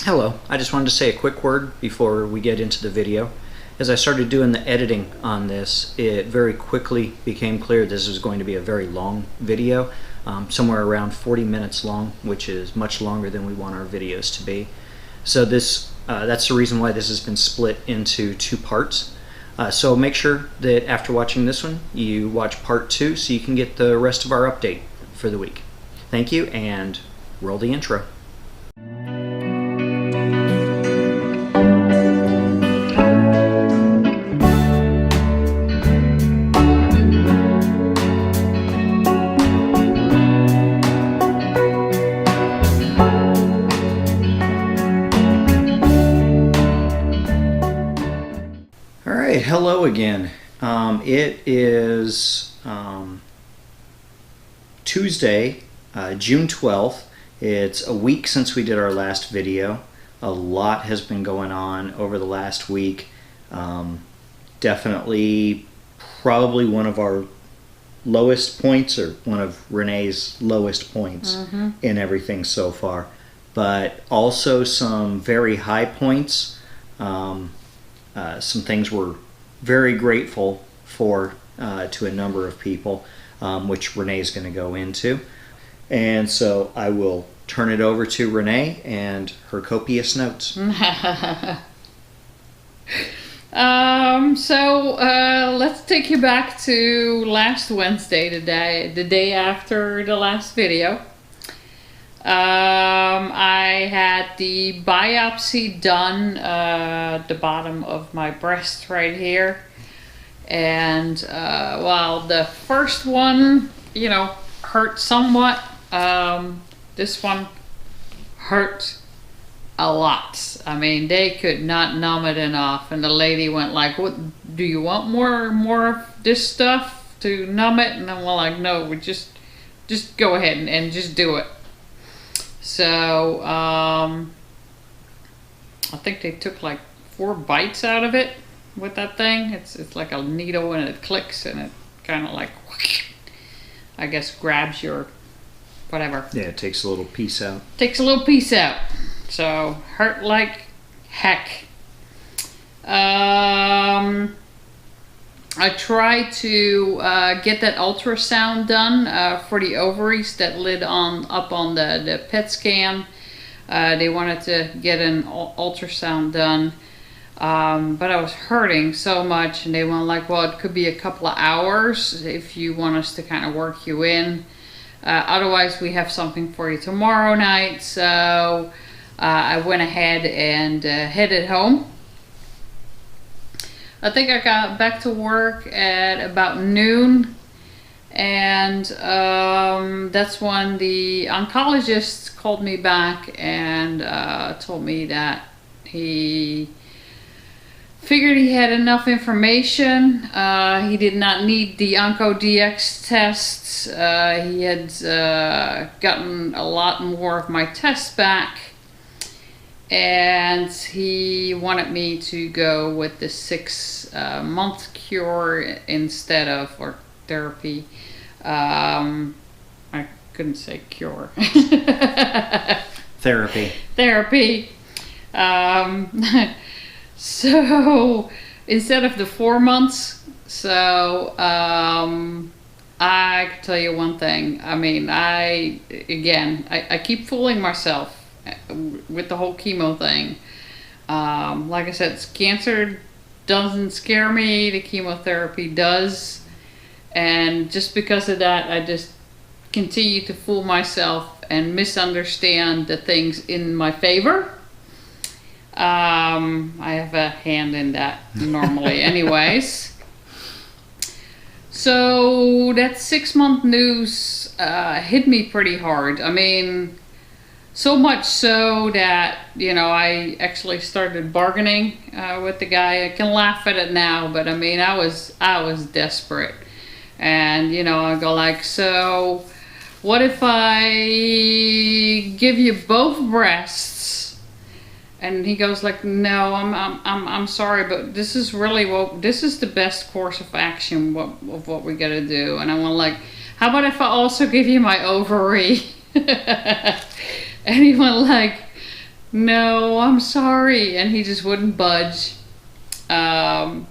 Hello, I just wanted to say a quick word before we get into the video. As I started doing the editing on this, it very quickly became clear this was going to be a very long video, somewhere around 40 minutes long, which is much longer than we want our videos to be. So that's the reason why this has been split into two parts. So make sure that after watching this one, you watch part 2 so you can get the rest of our update for the week. Thank you, and roll the intro. Hello again. It is Tuesday, June 12th. It's a week since we did our last video. A lot has been going on over the last week. Definitely probably one of our lowest points, or one of Renee's lowest points in everything so far. But also some very high points. Some things we're very grateful for to a number of people, which Renee is going to go into. And so I will turn it over to Renee and her copious notes. So let's take you back to last Wednesday, the day after the last video. I had the biopsy done at the bottom of my breast right here, and while the first one, hurt somewhat, this one hurt a lot. I mean, they could not numb it enough, and the lady went like, "What do you want, more of this stuff to numb it?" And I'm like, "No, we just go ahead and just do it." So, I think they took like 4 bites out of it with that thing. It's like a needle, and it clicks, and it kind of like, I guess, grabs your whatever. Yeah, it takes a little piece out. Takes a little piece out. So, hurt like heck. I tried to get that ultrasound done for the ovaries that lit up on the PET scan. They wanted to get an ultrasound done, but I was hurting so much, and they went like, "Well, it could be a couple of hours if you want us to kind of work you in. Otherwise, we have something for you tomorrow night." So I went ahead and headed home. I think I got back to work at about noon, and that's when the oncologist called me back and told me that he figured he had enough information. He did not need the OncoDX tests. He had gotten a lot more of my tests back, and he wanted me to go with the 6-month cure instead of, or therapy. I couldn't say cure. Therapy. So instead of the 4 months, so I can tell you one thing. I mean, I keep fooling myself with the whole chemo thing. Like I said, cancer doesn't scare me. The chemotherapy does. And just because of that, I just continue to fool myself and misunderstand the things in my favor. I have a hand in that normally anyways. So that 6-month news hit me pretty hard. I mean, so much so that, I actually started bargaining with the guy. I can laugh at it now, but I mean, I was desperate. And, I go like, "So what if I give you both breasts?" And he goes like, "No, I'm sorry, but this is really this is the best course of action of what we gotta do." And I went like, "How about if I also give you my ovary?" And he went like, no, I'm sorry. And he just wouldn't budge.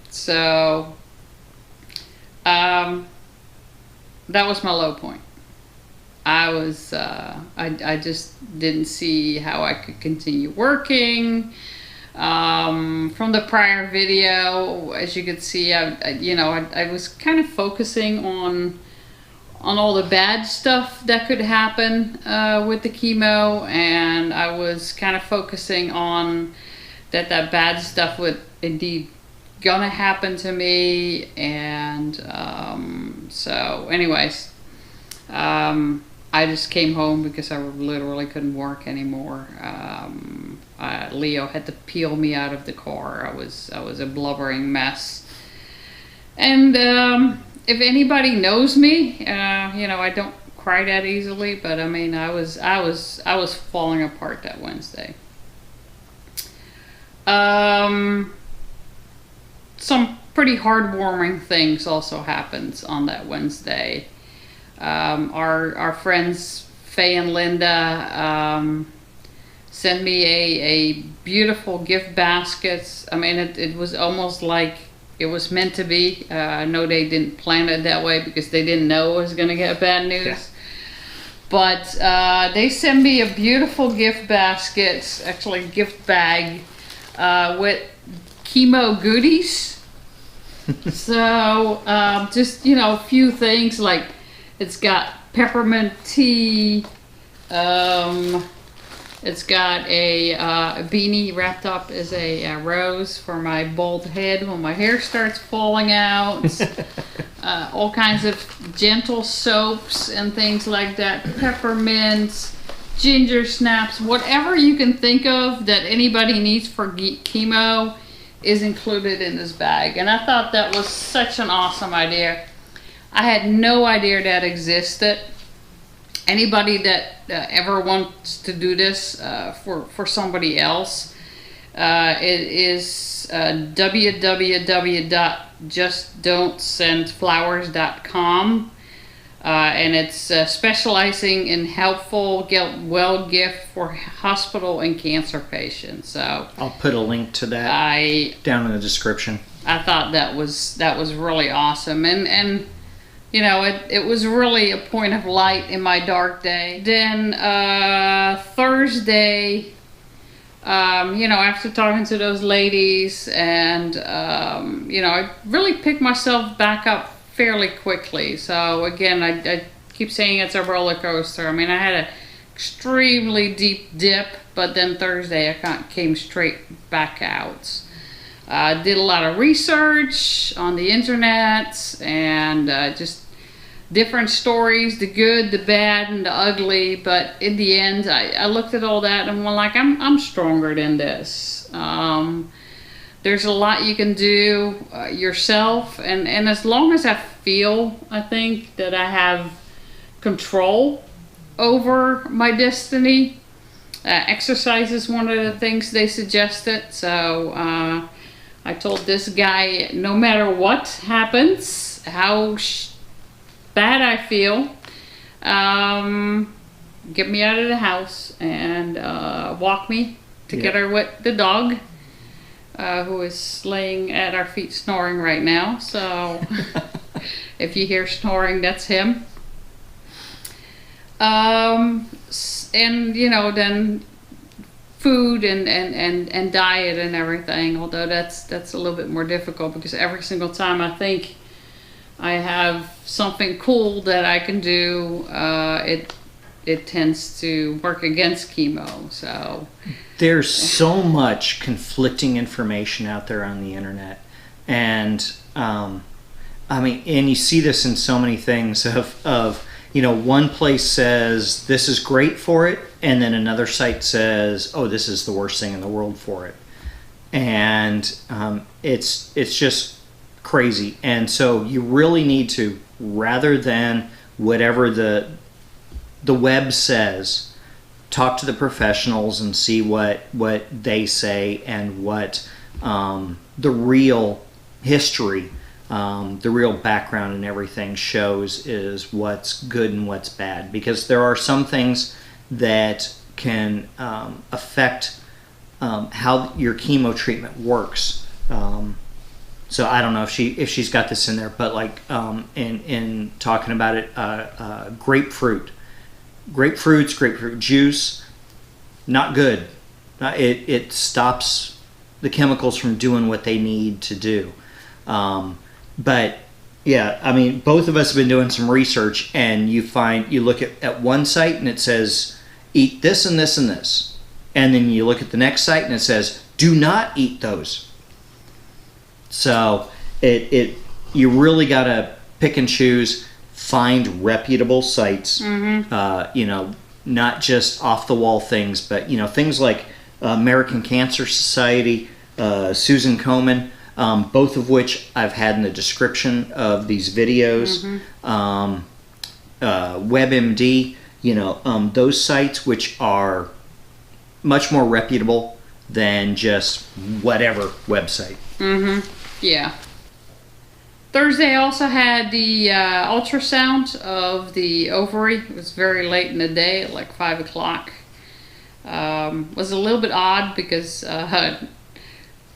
So that was my low point. I just didn't see how I could continue working. From the prior video, as you could see, I was kind of focusing on all the bad stuff that could happen with the chemo, and I was kind of focusing on that bad stuff would indeed gonna happen to me. And so anyways, I just came home because I literally couldn't work anymore. Leo had to peel me out of the car. I was a blubbering mess. And if anybody knows me, I don't cry that easily. But I mean, I was falling apart that Wednesday. Some pretty heartwarming things also happened on that Wednesday. Our friends Faye and Linda sent me a beautiful gift basket. I mean, it was almost like it was meant to be. I know they didn't plan it that way because they didn't know it was going to get bad news. Yeah. But they sent me a beautiful gift basket, actually gift bag, with chemo goodies. So just a few things, like it's got peppermint tea, it's got a beanie wrapped up as a rose for my bald head when my hair starts falling out. All kinds of gentle soaps and things like that, peppermints, ginger snaps, whatever you can think of that anybody needs for chemo is included in this bag. And I thought that was such an awesome idea. I had no idea that existed. Anybody that ever wants to do this for somebody else, it is www.justdon'tsendflowers.com, and it's specializing in helpful well gift for hospital and cancer patients. So I'll put a link to that down in the description. I thought that was really awesome, and it was really a point of light in my dark day. Then Thursday, after talking to those ladies, and I really picked myself back up fairly quickly. So again, I keep saying it's a roller coaster. I mean, I had an extremely deep dip, but then Thursday I came straight back out. Did a lot of research on the internet, and just different stories, the good, the bad, and the ugly. But in the end, I looked at all that and went like, I'm stronger than this. There's a lot you can do yourself, and as long as I think that I have control over my destiny. Exercise is one of the things they suggested. So I told this guy, no matter what happens, how bad I feel, get me out of the house and walk me together with the dog, who is laying at our feet snoring right now. So if you hear snoring, that's him. And then food and diet and everything, although that's a little bit more difficult because every single time I think I have something cool that I can do, it tends to work against chemo. So there's so much conflicting information out there on the internet, and and you see this in so many things of one place says this is great for it, and then another site says, oh, this is the worst thing in the world for it. And it's just crazy. And so you really need to, rather than whatever the web says, talk to the professionals and see what they say and what the real history, the real background and everything shows is what's good and what's bad. Because there are some things that can affect how your chemo treatment works. So I don't know if she's got this in there, but like in talking about it, grapefruit juice, not good. It stops the chemicals from doing what they need to do. But yeah, I mean, both of us have been doing some research, and you look at one site and it says eat this and this and this, and then you look at the next site and it says do not eat those. So you really got to pick and choose, find reputable sites, not just off the wall things, but things like American Cancer Society, Susan Komen, both of which I've had in the description of these videos, WebMD, those sites which are much more reputable than just whatever website. Yeah. Thursday also had the ultrasound of the ovary. It was very late in the day, at like 5 o'clock. Was a little bit odd because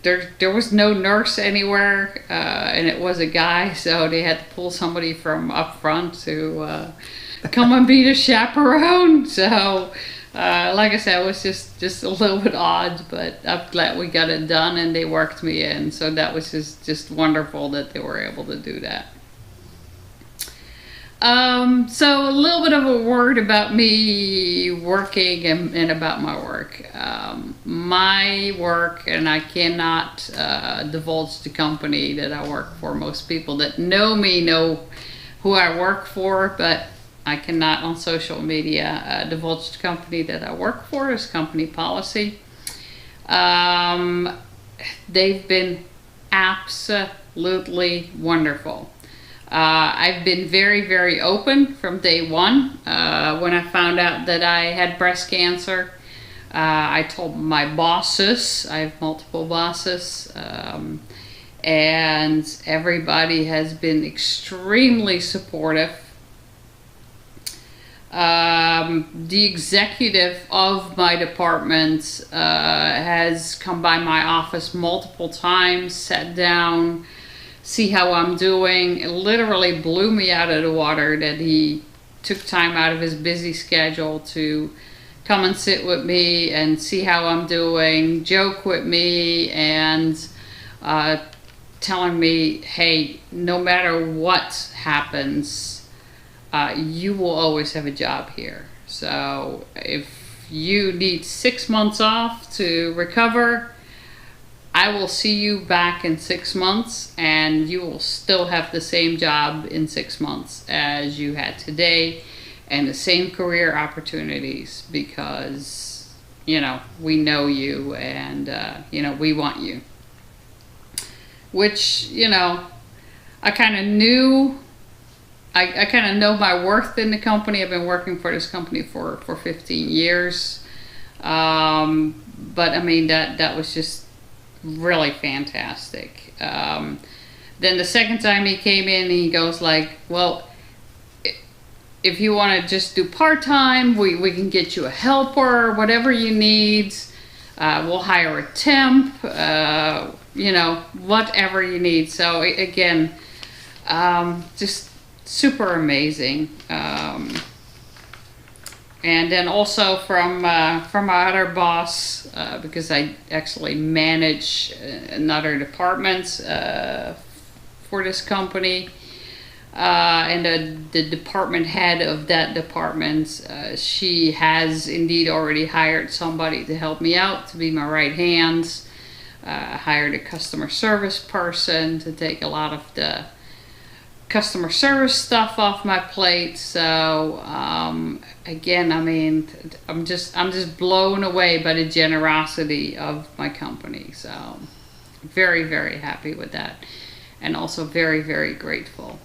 there was no nurse anywhere, and it was a guy, so they had to pull somebody from up front to come and be the chaperone. So like I said, it was just a little bit odd, but I'm glad we got it done and they worked me in. So that was just wonderful that they were able to do that. So a little bit of a word about me working and about my work. My work, and I cannot divulge the company that I work for. Most people that know me know who I work for, but I cannot on social media divulge the company that I work for. It's company policy. They've been absolutely wonderful. I've been very, very open from day one. When I found out that I had breast cancer, I told my bosses. I have multiple bosses. And everybody has been extremely supportive. The executive of my department has come by my office multiple times, sat down, see how I'm doing. It literally blew me out of the water that he took time out of his busy schedule to come and sit with me and see how I'm doing, joke with me, and telling me, hey, no matter what happens, you will always have a job here. So if you need 6 months off to recover, I will see you back in 6 months and you will still have the same job in 6 months as you had today and the same career opportunities because, we know you and, we want you. Which, I kind of knew. I kind of know my worth in the company. I've been working for this company for 15 years. But I mean, that was just really fantastic. Then the second time he came in, he goes like, well, if you want to just do part-time, we can get you a helper, whatever you need. We'll hire a temp, whatever you need. So again, just super amazing. And then also from my other boss, because I actually manage another department for this company, and the department head of that department, she has indeed already hired somebody to help me out, to be my right hand. Hired a customer service person to take a lot of the customer service stuff off my plate. So again, I mean, I'm just blown away by the generosity of my company. So very, very happy with that, and also very, very grateful.